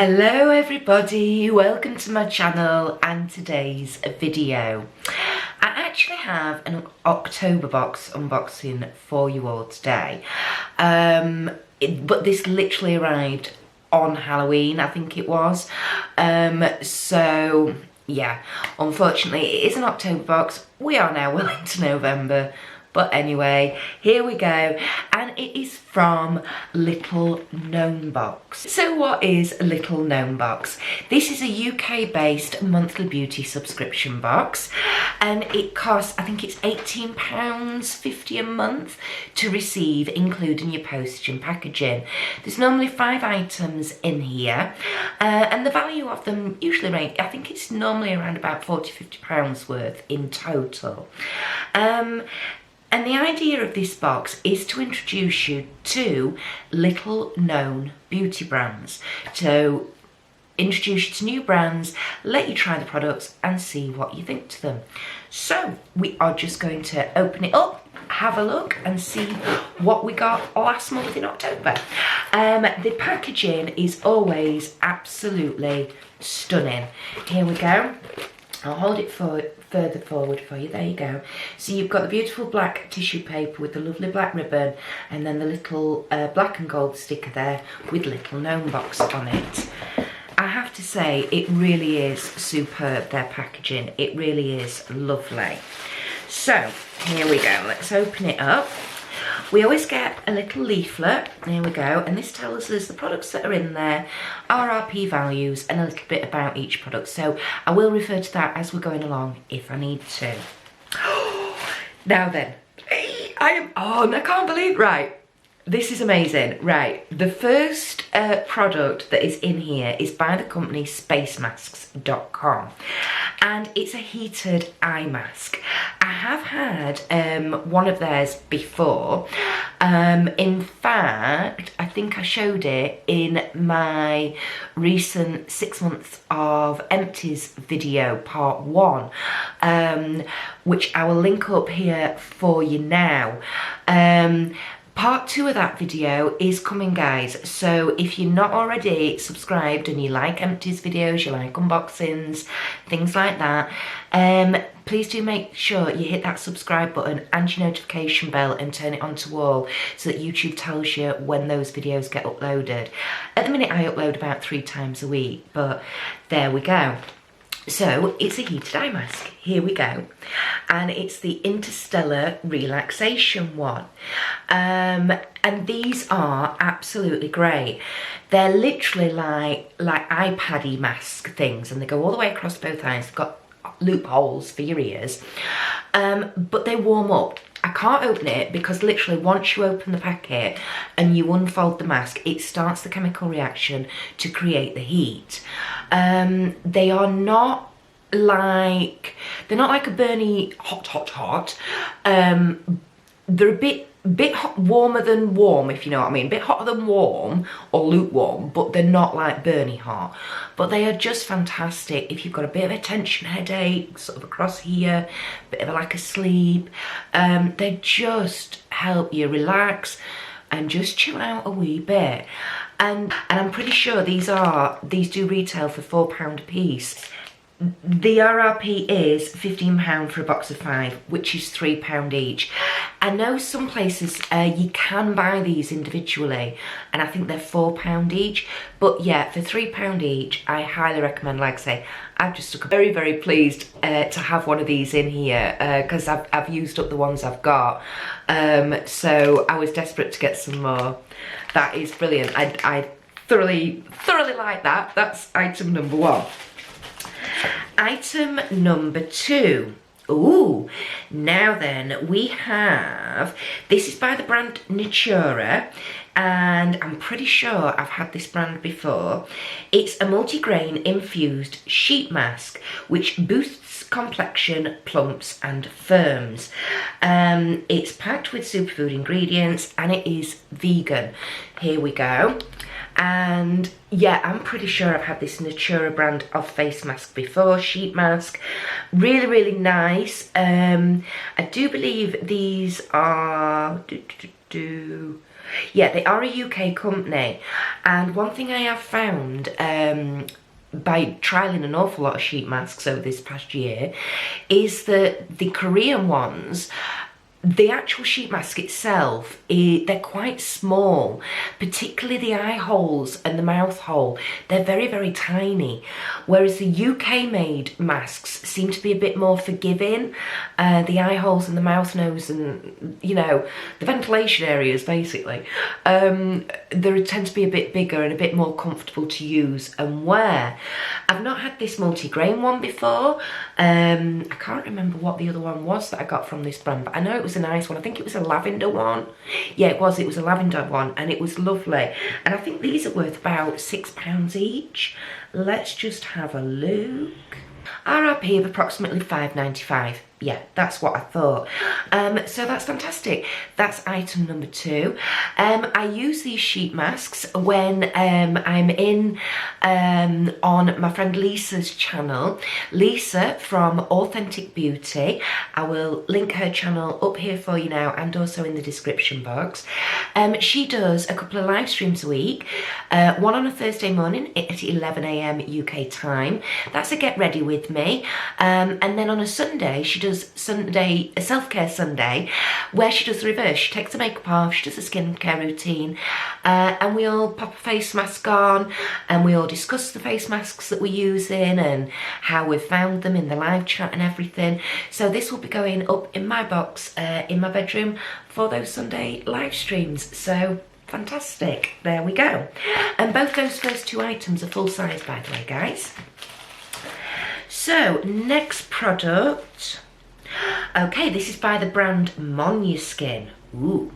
Hello everybody, welcome to my channel and today's video. I actually have an October box unboxing for you all today, but this literally arrived on Halloween, I think it was, so yeah, unfortunately it is an October box. We are now well into November. But anyway, here we go, and it is from Little Gnome Box. So what is Little Gnome Box? This is a UK-based monthly beauty subscription box, and it costs, I think it's £18.50 a month to receive, including your postage and packaging. There's normally 5 items in here, and the value of them usually range, I think it's normally around about £40–50 worth in total. And the idea of this box is to introduce you to little known beauty brands. So introduce you to new brands, let you try the products and see what you think to them. So we are just going to open it up, have a look and see what we got last month in October. The packaging is always absolutely stunning. Here we go. I'll hold it further forward for you. There you go. So you've got the beautiful black tissue paper with the lovely black ribbon, and then the little black and gold sticker there with Little Gnome Box on it. I have to say, it really is superb, their packaging. It really is lovely. So here we go. Let's open it up. We always get a little leaflet, there we go, and this tells us the products that are in there, RRP values, and a little bit about each product. So I will refer to that as we're going along if I need to. Now then, I can't believe, right, this is amazing. Right, the first product that is in here is by the company spacemasks.com, and it's a heated eye mask. I have had one of theirs before. In fact, I think I showed it in my recent 6 months of empties video, part 1, which I will link up here for you now. Part 2 of that video is coming, guys, so if you're not already subscribed and you like empties videos, you like unboxings, things like that, please do make sure you hit that subscribe button and your notification bell and turn it on to all so that YouTube tells you when those videos get uploaded. At the minute I upload about 3 times a week, but there we go. So it's a heated eye mask, here we go, and it's the Interstellar Relaxation one, and these are absolutely great. They're literally like iPad-y mask things, and they go all the way across both eyes. They've got loopholes for your ears, but they warm up. I can't open it because literally once you open the packet and you unfold the mask, it starts the chemical reaction to create the heat. They are not like a burny hot. They're a bit hot, warmer than warm, if you know what I mean. A bit hotter than warm or lukewarm, but they're not like burny hot. But they are just fantastic if you've got a bit of a tension headache, sort of across here, a bit of a lack of sleep. They just help you relax and just chill out a wee bit. And I'm pretty sure these do retail for £4 a piece. The RRP is £15 for a box of 5, which is £3 each. I know some places you can buy these individually, and I think they're £4 each. But yeah, for £3 each, I highly recommend. Like I say, I've just very, very pleased to have one of these in here because I've used up the ones I've got. So I was desperate to get some more. That is brilliant. I thoroughly like that. That's item number 1. Item number 2. Ooh, now then, we have, this is by the brand Natura, and I'm pretty sure I've had this brand before. It's a multi-grain infused sheet mask which boosts complexion, plumps and firms. It's packed with superfood ingredients and it is vegan. Here we go. And yeah, I'm pretty sure I've had this Natura brand of face mask before, sheet mask. Really, really nice. I do believe these are Yeah, they are a UK company, and one thing I have found by trialling an awful lot of sheet masks over this past year is that the Korean ones, the actual sheet mask itself, they're quite small, particularly the eye holes and the mouth hole. They're very, very tiny, whereas the UK made masks seem to be a bit more forgiving. The eye holes and the mouth, nose and, you know, the ventilation areas basically, they tend to be a bit bigger and a bit more comfortable to use and wear. I've not had this multi-grain one before. I can't remember what the other one was that I got from this brand, but I know it was a nice one. I think it was a lavender one. Yeah, it was a lavender one, and it was lovely. And I think these are worth about £6 each. Let's just have a look. RRP of approximately £5.95. Yeah, that's what I thought. So that's fantastic. That's item number 2. I use these sheet masks when I'm in on my friend Lisa's channel. Lisa from Authentic Beauty. I will link her channel up here for you now and also in the description box. She does a couple of live streams a week. One on a Thursday morning at 11 AM UK time. That's a get ready with me. And then on a Sunday, she does a self-care Sunday, where she does the reverse. She takes the makeup off, she does a skincare routine, and we all pop a face mask on, and we all discuss the face masks that we're using and how we've found them in the live chat and everything. So this will be going up in my box in my bedroom for those Sunday live streams. So fantastic, there we go. And both those first 2 items are full size, by the way, guys. So next product. Okay, this is by the brand Moniskin. Ooh.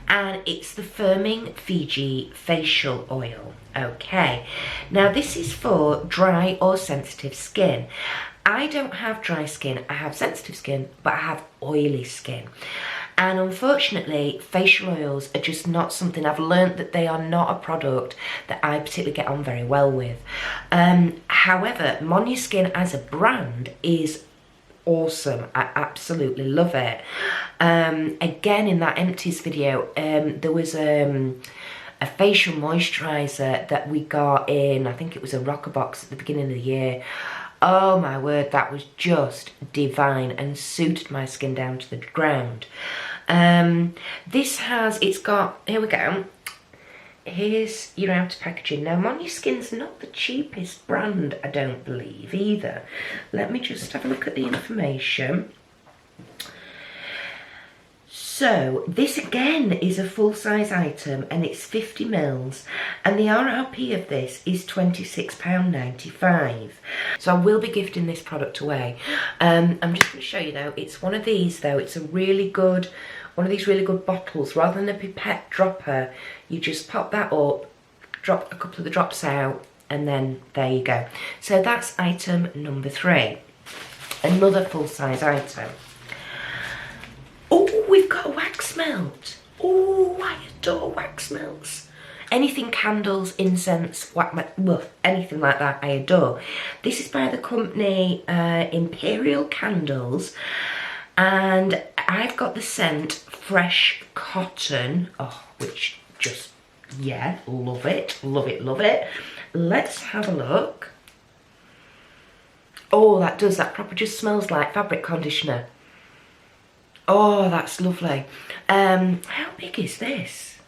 And it's the Firming Fiji Facial Oil. Okay, now this is for dry or sensitive skin. I don't have dry skin, I have sensitive skin, but I have oily skin. And unfortunately, facial oils are just not something, I've learnt that they are not a product that I particularly get on very well with. However, Moniskin as a brand is awesome. I absolutely love it. Again, in that empties video, there was a facial moisturiser that we got in, I think it was a rocker box at the beginning of the year. Oh my word, that was just divine and suited my skin down to the ground. It's got, here we go. Here's your outer packaging. Now, Moniskin's not the cheapest brand, I don't believe, either. Let me just have a look at the information. So, this again is a full-size item, and it's 50 mils, and the RRP of this is £26.95. So I will be gifting this product away. I'm just going to show you though, it's one of these though, it's a really good, one of these really good bottles. Rather than a pipette dropper, you just pop that up, drop a couple of the drops out, and then there you go. So that's item number 3. Another full-size item. Oh, we've got a wax melt. Oh, I adore wax melts. Anything candles, incense, anything like that, I adore. This is by the company Imperial Candles, and I've got the scent Fresh Cotton, which just, yeah, love it, love it, love it. Let's have a look. Oh, that proper just smells like fabric conditioner. Oh, that's lovely. How big is this?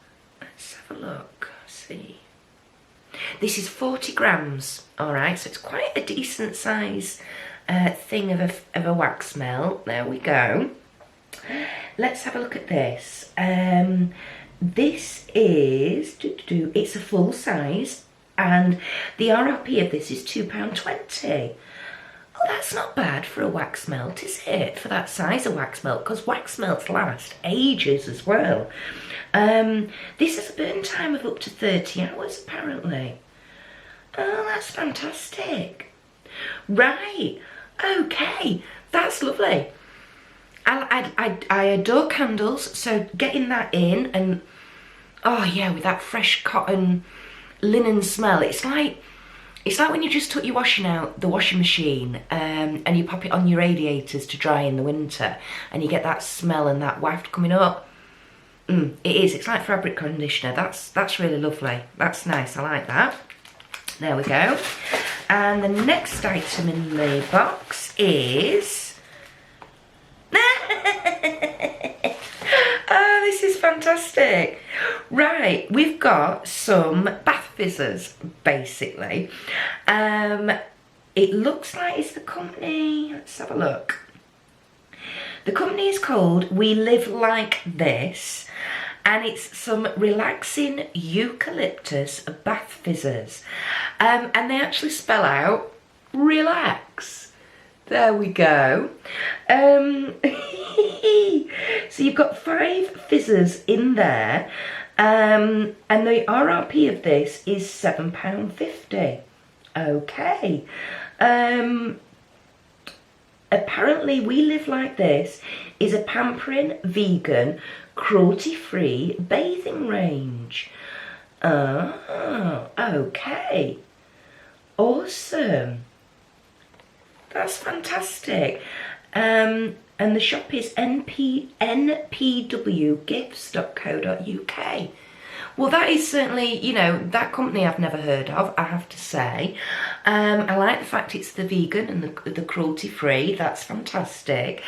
Let's have a look, see. This is 40 grams, all right, so it's quite a decent size thing of a wax melt. There we go. Let's have a look at this. This is, it's a full size, and the RRP of this is £2.20. Oh, that's not bad for a wax melt, is it? For that size of wax melt, because wax melts last ages as well. This has a burn time of up to 30 hours, apparently. Oh, that's fantastic. Right, okay, that's lovely. I adore candles, so getting that in, and oh yeah, with that fresh cotton linen smell, it's like when you just took your washing out the washing machine and you pop it on your radiators to dry in the winter, and you get that smell and that waft coming up. it is. It's like fabric conditioner. That's really lovely. That's nice. I like that. There we go. And the next item in the box is... Oh, this is fantastic. Right, we've got some bath fizzers, basically. It looks like it's the company... Let's have a look. The company is called We Live Like This. And it's some relaxing eucalyptus bath fizzers. And they actually spell out relax. There we go. So you've got 5 fizzers in there. And the RRP of this is £7.50. Okay. Apparently We Live Like This is a pampering, vegan, cruelty-free bathing range. Oh, okay. Awesome. That's fantastic. And the shop is npwgifts.co.uk. Well, that is certainly, you know, that company I've never heard of, I have to say. I like the fact it's the vegan and the cruelty-free. That's fantastic.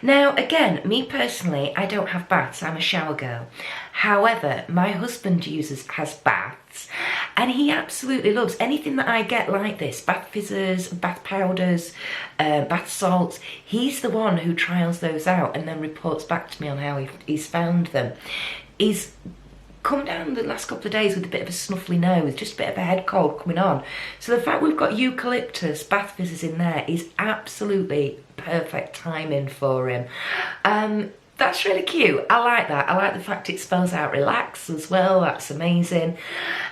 Now, again, me personally, I don't have baths. I'm a shower girl. However, my husband has baths, and he absolutely loves anything that I get like this. Bath fizzers, bath powders, bath salts. He's the one who trials those out and then reports back to me on how he's found them. He's come down the last couple of days with a bit of a snuffly nose, just a bit of a head cold coming on. So the fact we've got eucalyptus bath fizzers in there is absolutely perfect timing for him. That's really cute. I like that. I like the fact it spells out relax as well. That's amazing.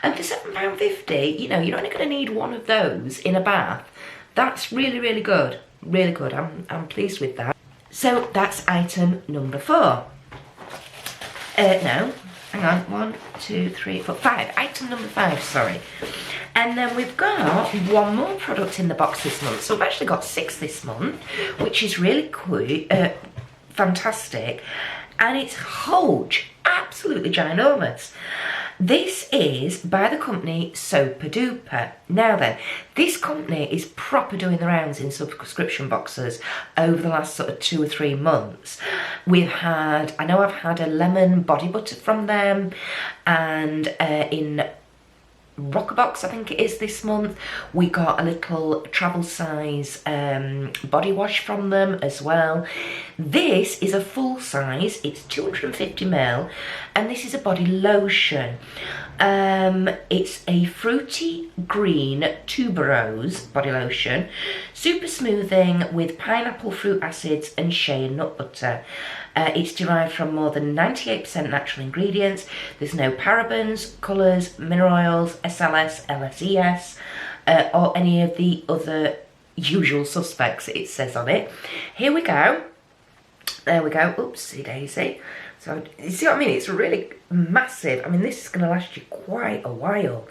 And for £7.50, you know, you're only going to need one of those in a bath. That's really, really good. Really good. I'm pleased with that. So that's item number 4. No. Hang on, 1, 2, 3, 4, 5. Item number 5, sorry. And then we've got one more product in the box this month. So we've actually got 6 this month, which is really cool, fantastic. And it's huge, absolutely ginormous. This is by the company Duper. Now then, this company is proper doing the rounds in subscription boxes over the last sort of 2 or 3 months. I know I've had a lemon body butter from them, and in Rockerbox, I think it is this month, we got a little travel size body wash from them as well. This is a full size, it's 250ml, and this is a body lotion. It's a fruity green tuberose body lotion, super smoothing with pineapple fruit acids and shea and nut butter. It's derived from more than 98% natural ingredients. There's no parabens, colours, mineral oils, SLS, LSES, or any of the other usual suspects it says on it. Here we go. There we go. Oopsie daisy. So you see what I mean? It's really massive. I mean, this is going to last you quite a while.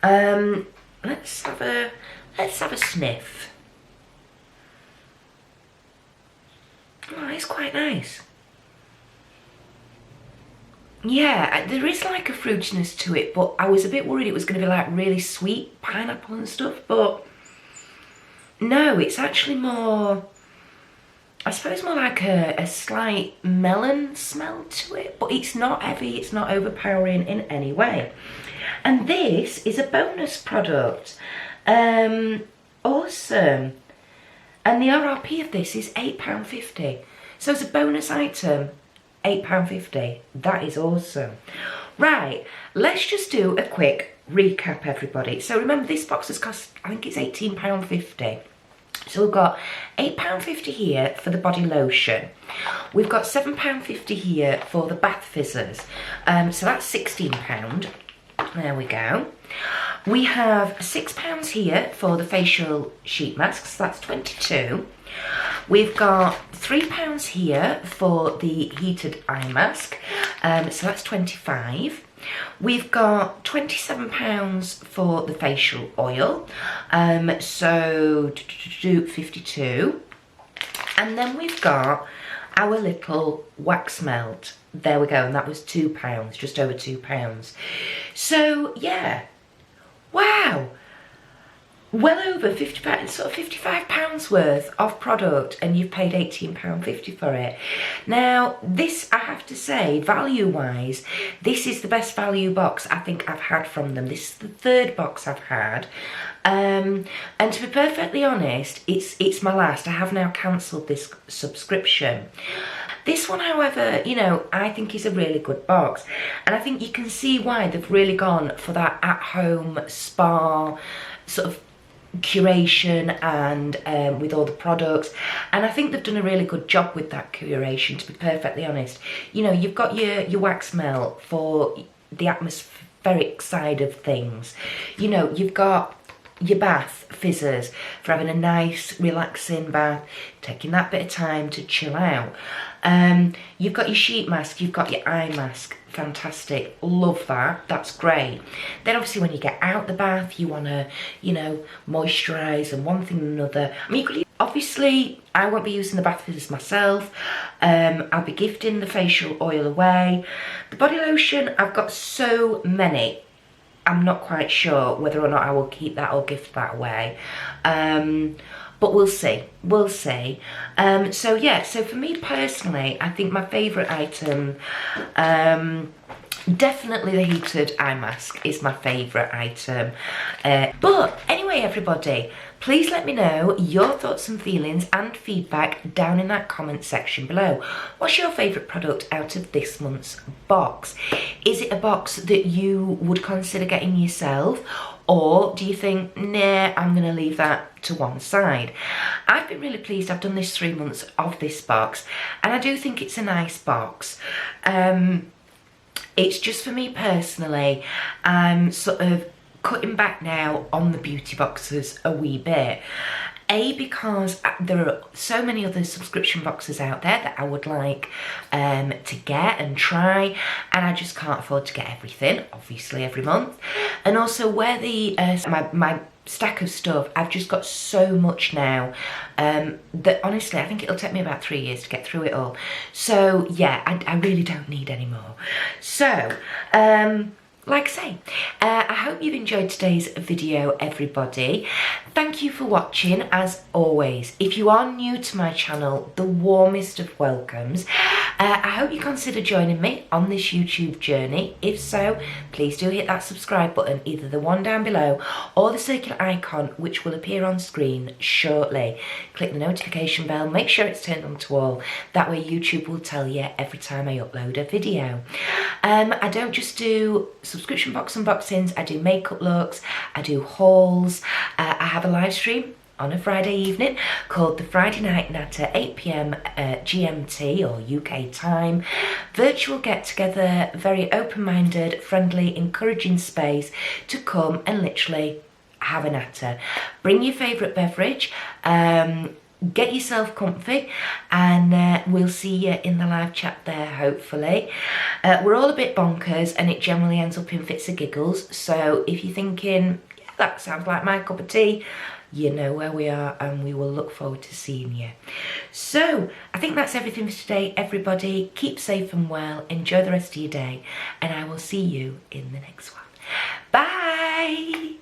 Let's have a sniff. Oh, it's quite nice. Yeah, there is like a fruitiness to it, but I was a bit worried it was going to be like really sweet pineapple and stuff, but no, it's actually more, I suppose more like a slight melon smell to it, but it's not heavy, it's not overpowering in any way. And this is a bonus product. Awesome. And the RRP of this is £8.50. So it's a bonus item. £8.50. That is awesome. Right, let's just do a quick recap, everybody. So remember, this box has cost, I think it's £18.50. So we've got £8.50 here for the body lotion. We've got £7.50 here for the bath fizzers. So that's £16. There we go. We have £6 here for the facial sheet masks. So that's £22. We've got £3 here for the heated eye mask, so that's £25. We've got £27 for the facial oil, so £52. And then we've got our little wax melt. There we go, and that was £2, just over £2. So yeah, wow. Well over £50, sort of £55 worth of product, and you've paid £18.50 for it. Now, this, I have to say, value-wise, this is the best value box I think I've had from them. This is the third box I've had. And to be perfectly honest, it's my last. I have now cancelled this subscription. This one, however, you know, I think is a really good box. And I think you can see why they've really gone for that at-home spa sort of curation and with all the products, and I think they've done a really good job with that curation, to be perfectly honest. You know, you've got your wax melt for the atmospheric side of things. You know, you've got your bath fizzers for having a nice relaxing bath, taking that bit of time to chill out. You've got your sheet mask, you've got your eye mask, fantastic, love that, that's great. Then obviously when you get out the bath, you want to, you know, moisturise and one thing and another. I mean, you could, obviously I won't be using the bath fizzers myself. I'll be gifting the facial oil away. The body lotion, I've got so many, I'm not quite sure whether or not I will keep that or gift that away. But we'll see, we'll see. So yeah, so for me personally, I think my favourite item, definitely the heated eye mask is my favourite item. But anyway, everybody, please let me know your thoughts and feelings and feedback down in that comment section below. What's your favourite product out of this month's box? Is it a box that you would consider getting yourself? Or do you think, nah, I'm going to leave that to one side? I've been really pleased. I've done this 3 months of this box, and I do think it's a nice box. It's just for me personally, I'm sort of cutting back now on the beauty boxes a wee bit. Because there are so many other subscription boxes out there that I would like to get and try, and I just can't afford to get everything, obviously, every month. And also where the my stack of stuff, I've just got so much now that honestly I think it'll take me about 3 years to get through it all. So yeah, I really don't need any more. So like I say, I hope you've enjoyed today's video, everybody. Thank you for watching, as always. If you are new to my channel, the warmest of welcomes. I hope you consider joining me on this YouTube journey. If so, please do hit that subscribe button, either the one down below or the circular icon, which will appear on screen shortly. Click the notification bell, make sure it's turned on to all. That way YouTube will tell you every time I upload a video. I don't just do subscription box unboxings, I do makeup looks, I do hauls. I have a live stream on a Friday evening called the Friday Night Natter, 8 PM GMT or UK time. Virtual get together, very open-minded, friendly, encouraging space to come and literally have a natter. Bring your favourite beverage, get yourself comfy, and we'll see you in the live chat there, hopefully. We're all a bit bonkers and it generally ends up in fits of giggles, so if you're thinking, yeah, that sounds like my cup of tea, you know where we are, and we will look forward to seeing you. So I think that's everything for today, everybody. Keep safe and well, enjoy the rest of your day, and I will see you in the next one. Bye.